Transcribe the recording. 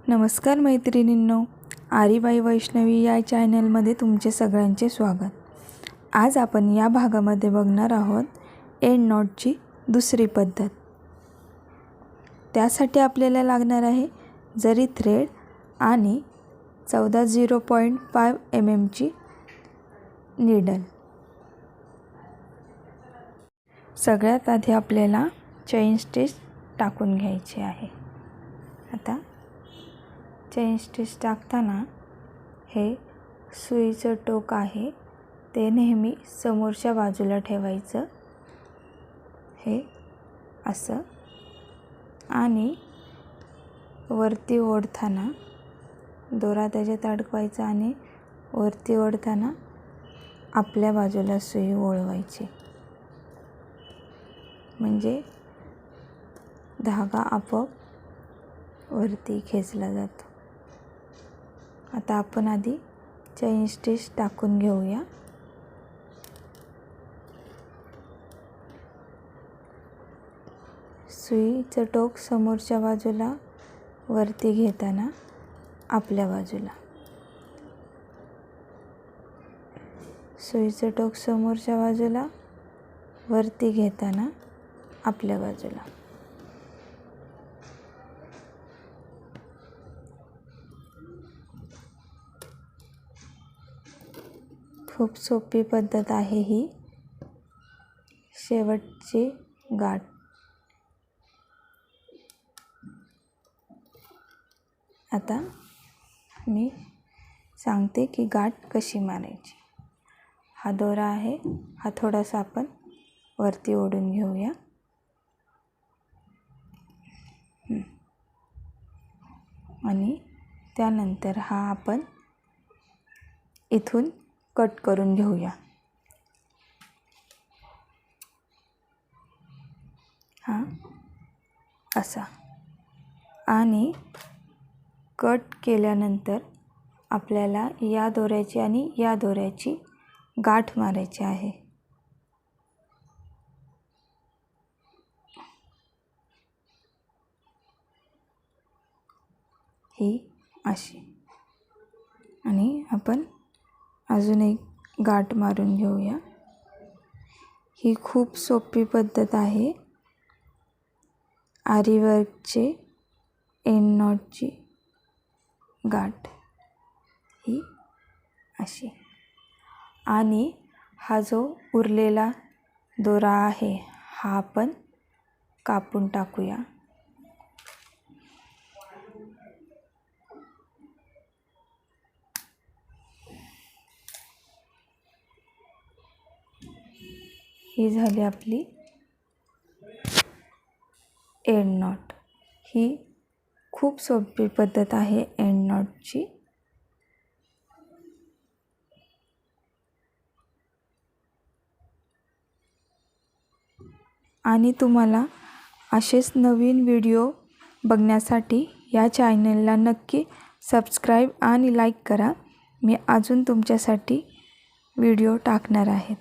नमस्कार मैत्रिणींनो, आरीबाई वैष्णवी या चॅनलमध्ये तुमचे सगळ्यांचे स्वागत. आज आपण या भागामध्ये बघणार आहोत एंड नॉटची दुसरी पद्धत. त्यासाठी आपल्याला लागणार आहे जरी थ्रेड आणि 14.0.5 mm ची नीडल. सगळ्यात आधी आपल्याला चेन स्टिच टाकून घ्यायची आहे. आता चेन स्टिच टाकताना हे सुईचं टोक आहे ते नेहमी समोरच्या बाजूला ठेवायचं, हे असं, आणि वरती ओढताना दोरा त्याच्यात अडकवायचा आणि वरती ओढताना आपल्या बाजूला सुई वळवायची, म्हणजे धागा आपोआप वरती खेचला जातो. आता आपण आधी चेन स्टिच टाकून घेऊया. सुईचं टोक समोरच्या बाजूला वरती घेताना आपल्या बाजूला, सुईचं टोक समोरच्या बाजूला वरती घेताना आपल्या बाजूला. खूप सोपी पद्धत आहे ही. शेवटची गाठ. आता मी सांगते की गाठ कशी मारायची. हा दोरा आहे, हा थोडासा आपण वरती ओढून घेऊया. आणि त्यानंतर हा आपण इथून कट करून घेऊया. हा असा. आणि कट केल्यानंतर आपल्याला या दोऱ्याची आणि या दोऱ्याची गाठ मारायची आहे. ही अशी. आणि आपण अजून एक गाठ मारून घेऊया. ही खूप सोपी पद्धत आहे आरी वर्कची एंड नॉटची गाठ, ही अशी. आणि हा जो उरलेला दोरा आहे हा आपण कापून टाकूया. ही झाली आपली एंड नॉट. ही खूप सोपी पद्धत आहे एंड नॉटची. आणि तुम्हाला असेच नवीन व्हिडिओ बघण्यासाठी या चॅनलला नक्की सबस्क्राईब आणि लाईक करा. मी अजून तुमच्यासाठी व्हिडिओ टाकणार आहे.